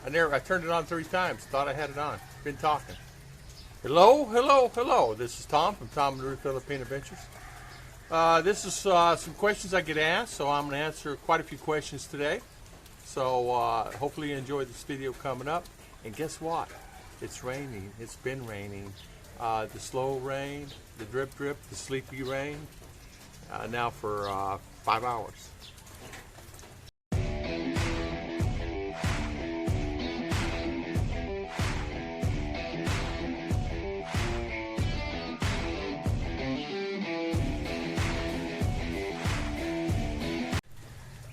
I turned it on 3 times. Thought I had it on. Been talking. Hello, hello, hello. This is Tom from Tom and Ruth Philippine Adventures. This is some questions I get asked, so I'm going to answer quite a few questions today. So hopefully you enjoy this video coming up. And guess what? It's raining. It's been raining. The slow rain, the drip drip, the sleepy rain. Now for 5 hours.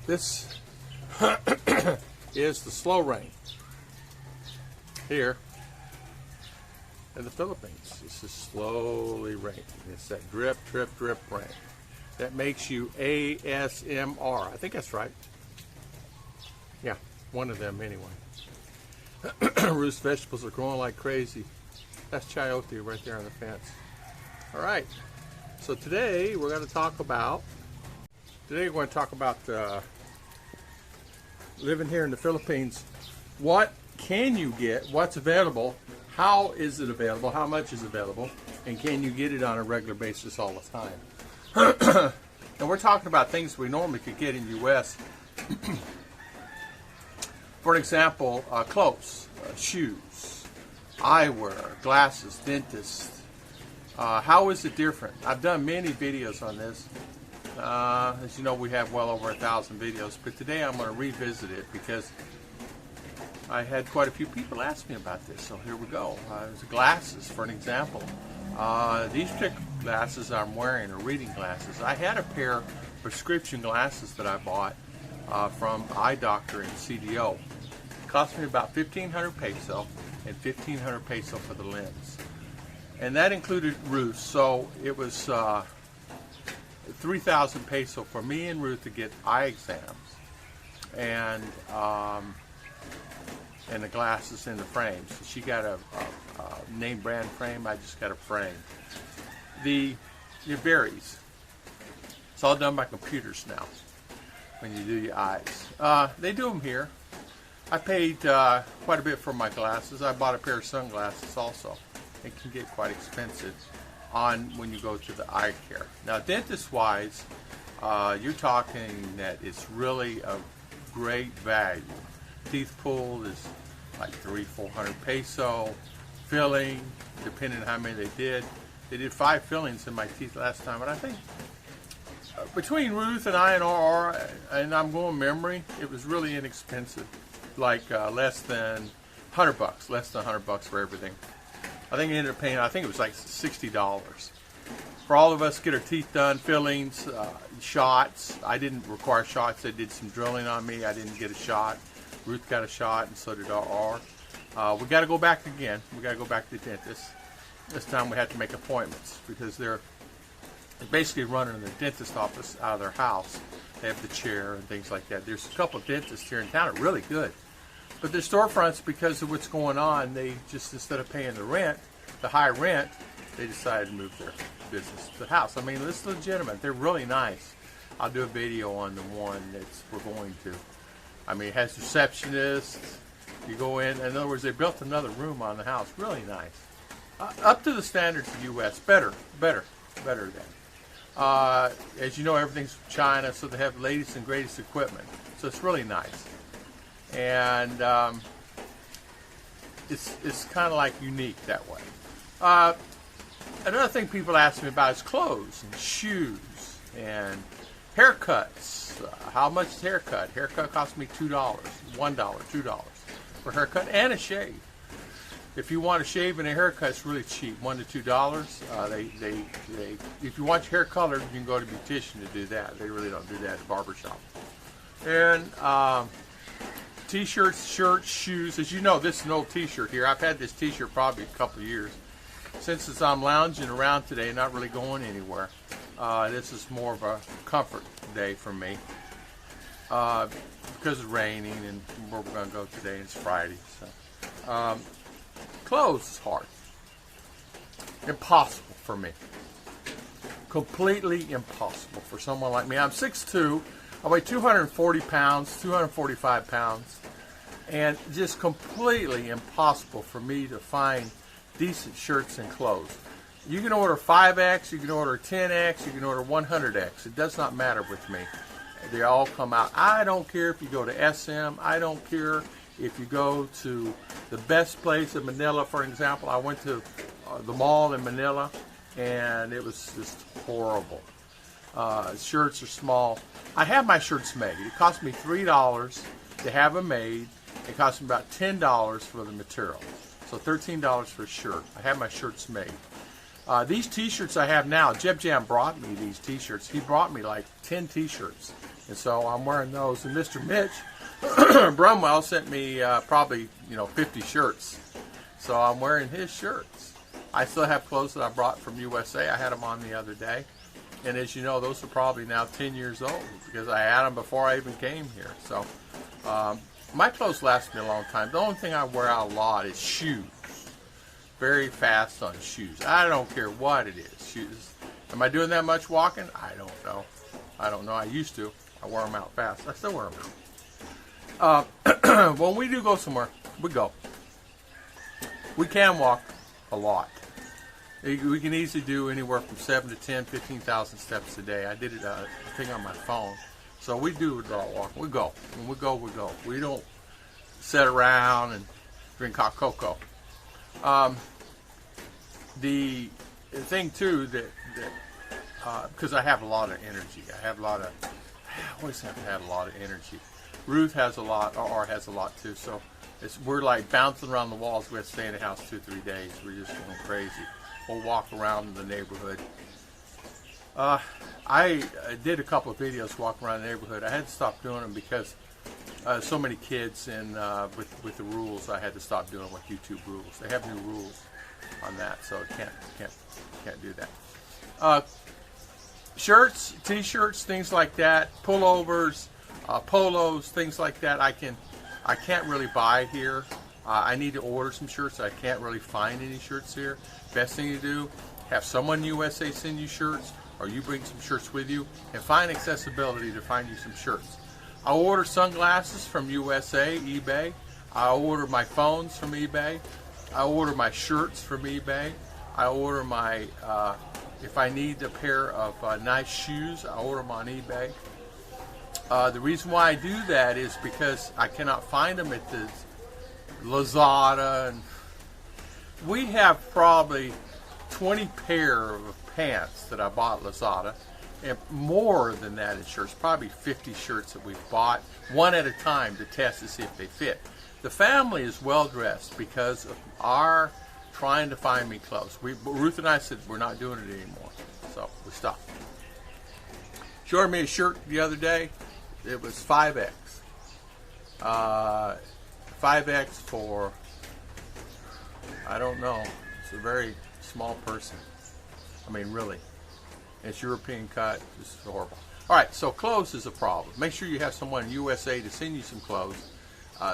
This is the slow rain here in the Philippines. This is slowly raining. It's that drip, drip, drip rain. That makes you ASMR. I think that's right. Yeah, one of them anyway. Ruth's vegetables are growing like crazy. That's chayote right there on the fence. All right, so today we're going to talk about living here in the Philippines. What can you get? What's available? How is it available? How much is available? And can you get it on a regular basis all the time? And we're talking about things we normally could get in the U.S. For example, clothes, shoes, eyewear, glasses, dentist. How is it different? I've done many videos on this. As you know, we have well over 1,000 videos, but today I'm going to revisit it because I had quite a few people ask me about this. So here we go. There's glasses, for an example. These particular glasses I'm wearing are reading glasses. I had a pair of prescription glasses that I bought from eye doctor in CDO. It cost me about 1,500 peso and 1,500 peso for the lens. And that included Ruth, so it was 3,000 peso for me and Ruth to get eye exams and the glasses in the frames. So she got a name brand frame. I just got a frame. It varies. It's all done by computers now when you do your eyes. They do them here. I paid quite a bit for my glasses. I bought a pair of sunglasses also. It can get quite expensive when you go to the eye care. Now, dentist-wise, you're talking that it's really a great value. Teeth pulled is like 300-400 peso. Filling, depending on how many they did. They did 5 fillings in my teeth last time, and I think between Ruth and INR, and I'm going memory, it was really inexpensive, like less than $100, less than $100 for everything. I think I ended up paying, I think it was like $60. For all of us to get our teeth done, fillings, shots. I didn't require shots. They did some drilling on me. I didn't get a shot. Ruth got a shot, and so did R. We got to go back again. We got to go back to the dentist. This time we had to make appointments because they're basically running the dentist office out of their house. They have the chair and things like that. There's a couple of dentists here in town that are really good. But their storefronts, because of what's going on, they just, instead of paying the rent, the high rent, they decided to move their business to the house. I mean, this is legitimate. They're really nice. I'll do a video on the one that we're going to. I mean, it has receptionists. You go in other words, they built another room on the house. Really nice. Up to the standards of the U.S. Better than. As you know, everything's from China, so they have the latest and greatest equipment. So it's really nice. And it's kind of like unique that way. Another thing people ask me about is clothes and shoes and haircuts. How much is haircut? Haircut costs me $2, $1, $2 for a haircut and a shave. If you want a shave and a haircut, it's really cheap, $1 to $2. If you want your hair colored, you can go to a beautician to do that. They really don't do that at a barbershop. And T-shirts, shirts, shoes. As you know, this is an old T-shirt here. I've had this T-shirt probably a couple of years. Since I'm lounging around today, not really going anywhere, this is more of a comfort day for me because it's raining and where we're going to go today. It's Friday. So, clothes is hard. Impossible for me. Completely impossible for someone like me. I'm 6'2". I weigh 240 pounds, 245 pounds. and just completely impossible for me to find decent shirts and clothes. You can order 5X, you can order 10X, you can order 100X. It does not matter with me. They all come out. I don't care if you go to SM. I don't care if you go to the best place in Manila, for example. I went to the mall in Manila, and it was just horrible. Shirts are small. I have my shirts made. It cost me $3 to have them made. It cost me about $10 for the material. So $13 for a shirt. I have my shirts made. These t-shirts I have now, Jeb Jam brought me these t-shirts. He brought me like 10 t-shirts. And so I'm wearing those. And Mr. Mitch Brumwell sent me probably 50 shirts. So I'm wearing his shirts. I still have clothes that I brought from USA. I had them on the other day. And as you know, those are probably now 10 years old because I had them before I even came here. So my clothes last me a long time. The only thing I wear out a lot is shoes. Very fast on shoes. I don't care what it is. Shoes. Am I doing that much walking? I don't know. I used to. I wear them out fast. I still wear them out. When we do go somewhere, we go. We can walk a lot. We can easily do anywhere from 7 to 10, 15,000 steps a day. I did it, I think, on my phone. So we do a lot of walking. We go. When we go, we go. We don't sit around and drink hot cocoa. The thing too that because I have a lot of energy. I always have to have a lot of energy. Ruth has a lot, or has a lot too. So we're like bouncing around the walls. We have to stay in the house 2-3 days. We're just going crazy. We'll walk around the neighborhood. I did a couple of videos walking around the neighborhood. I had to stop doing them because so many kids, and with the rules, I had to stop doing with YouTube rules. They have new rules on that, so can't do that. Shirts, t-shirts, things like that, pullovers, polos, things like that. I can't really buy here. I need to order some shirts. I can't really find any shirts here. Best thing to do, have someone in USA send you shirts, or you bring some shirts with you, and find accessibility to find you some shirts. I order sunglasses from USA, eBay. I order my phones from eBay. I order my shirts from eBay. I order my, if I need a pair of nice shoes, I order them on eBay. The reason why I do that is because I cannot find them at the Lazada. And we have probably 20 pair of pants that I bought at Lazada, and more than that in shirts, probably 50 shirts that we've bought, one at a time to test to see if they fit. The family is well dressed because of our trying to find me clothes. Ruth and I said we're not doing it anymore, so we stopped. She ordered me a shirt the other day. It was 5X. 5X for, I don't know, it's a very small person. I mean, really. It's European cut. This is horrible. All right, so clothes is a problem. Make sure you have someone in USA to send you some clothes.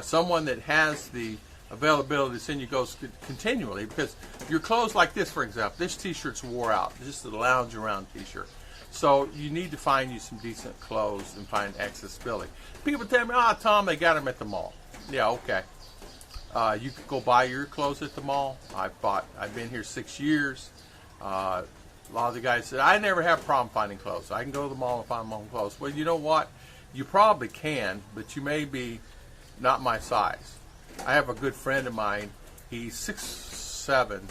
Someone that has the availability to send you clothes continually, because your clothes like this, for example, this t-shirt's wore out. This is a lounge around t-shirt. So you need to find you some decent clothes and find accessibility. People tell me, "Oh, Tom, they got them at the mall." Yeah, okay. You could go buy your clothes at the mall. I've been here 6 years. A lot of the guys said, "I never have a problem finding clothes. I can go to the mall and find my own clothes." Well, you know what? You probably can, but you may be not my size. I have a good friend of mine. He's 6'7",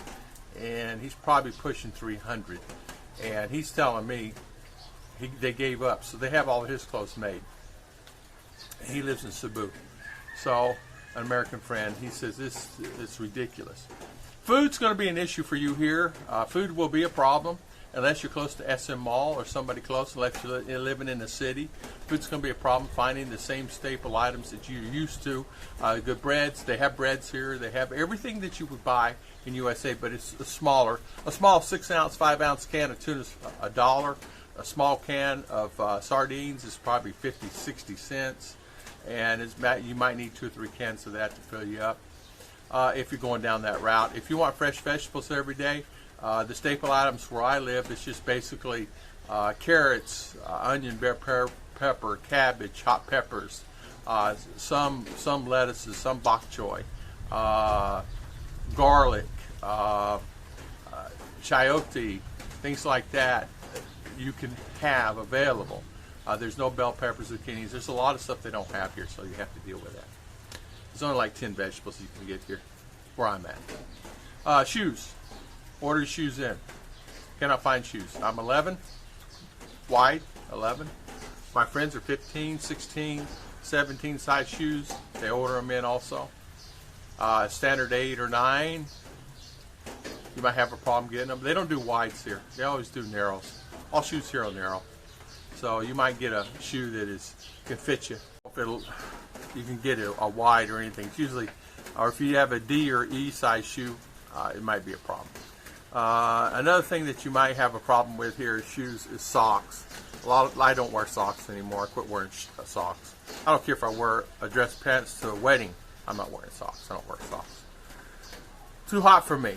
and he's probably pushing 300. And he's telling me they gave up, so they have all of his clothes made. And he lives in Cebu. So, an American friend, he says this is ridiculous. Food's going to be an issue for you here. Food will be a problem unless you're close to SM Mall or somebody close, unless you're living in the city. Food's going to be a problem finding the same staple items that you're used to. Good breads, they have breads here. They have everything that you would buy in USA, but it's smaller. A small 6-ounce, 5-ounce can of tuna is $1. A small can of sardines is probably 50, 60 cents. And you might need 2 or 3 cans of that to fill you up if you're going down that route. If you want fresh vegetables every day, the staple items where I live is just basically carrots, onion, bell pepper, cabbage, hot peppers, some lettuces, some bok choy, garlic, chayote, things like that you can have available. There's no bell peppers, zucchinis. There's a lot of stuff they don't have here, so you have to deal with that. There's only like 10 vegetables you can get here, where I'm at. Shoes. Order shoes in. Cannot find shoes. I'm 11, wide, 11. My friends are 15, 16, 17 size shoes. They order them in also. Standard 8 or 9. You might have a problem getting them. They don't do wides here. They always do narrows. All shoes here are narrow. So you might get a shoe that can fit you. You can get a wide or anything. It's usually, or if you have a D or E size shoe, it might be a problem. Another thing that you might have a problem with here is shoes is socks. I don't wear socks anymore. I quit wearing socks. I don't care if I wear a dress pants to a wedding. I'm not wearing socks. I don't wear socks. Too hot for me.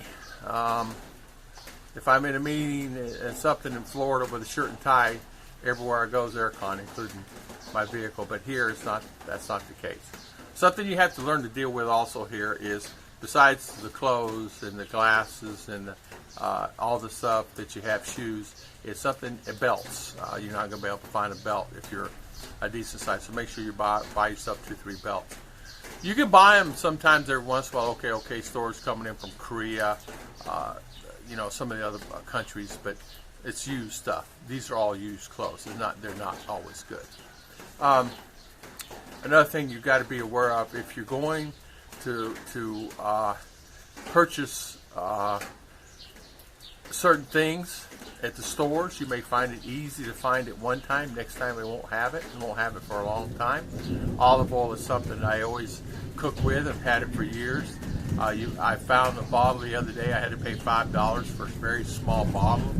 If I'm in a meeting and something in Florida with a shirt and tie, everywhere I go is aircon, including my vehicle. But here, that's not the case. Something you have to learn to deal with also here is, besides the clothes and the glasses and all the stuff that you have, shoes, is belts. You're not going to be able to find a belt if you're a decent size. So make sure you buy yourself 2-3 belts. You can buy them sometimes every once in a while. Okay, stores coming in from Korea, some of the other countries, but it's used stuff. These are all used clothes. They're not always good. Another thing you've got to be aware of, if you're going to purchase certain things at the stores, you may find it easy to find it one time. Next time they won't have it, and won't have it for a long time. Olive oil is something that I always cook with. I've had it for years. I found a bottle the other day. I had to pay $5 for a very small bottle,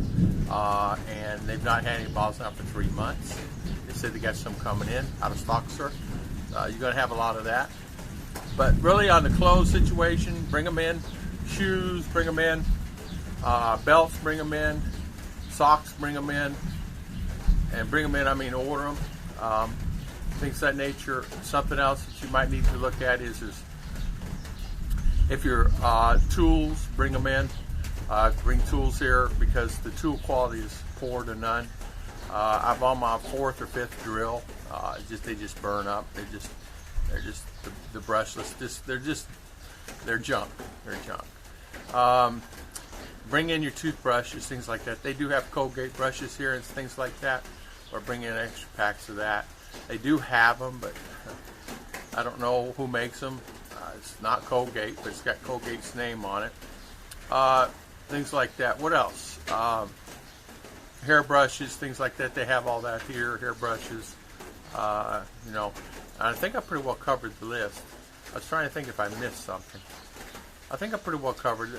and they've not had any bottles now for 3 months. They said they got some coming in out of stock, sir. You're going to have a lot of that. But really, on the clothes situation, bring them in. Shoes, bring them in. Belts, bring them in. Socks, bring them in. And bring them in, I mean order them. Things of that nature. Something else that you might need to look at is if your tools, bring them in. Bring tools here, because the tool quality is poor to none. I'm on my 4th or 5th drill. They just burn up. They're just the brushless. They're junk. They're junk. Bring in your toothbrushes, things like that. They do have Colgate brushes here and things like that, or bring in extra packs of that. They do have them, but I don't know who makes them. It's not Colgate, but it's got Colgate's name on it. Things like that. What else? Hair brushes, things like that. They have all that here. Hair brushes. I think I pretty well covered the list. I was trying to think if I missed something. I think I pretty well covered.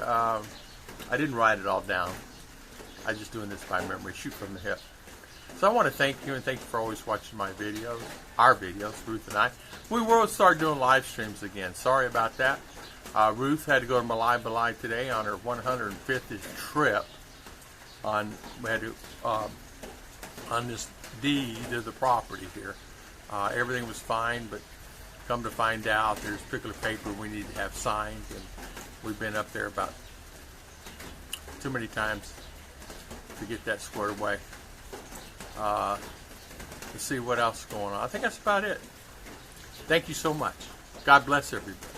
I didn't write it all down. I'm just doing this by memory, shoot from the hip. So I want to thank you, and thank you for always watching my videos, our videos, Ruth and I. We will start doing live streams again. Sorry about that. Ruth had to go to Malai today on her 150th trip on this deed of the property here. Everything was fine, but come to find out, there's particular paper we need to have signed, and we've been up there about too many times to get that squared away. Let's see what else is going on. I think that's about it. Thank you so much. God bless everybody.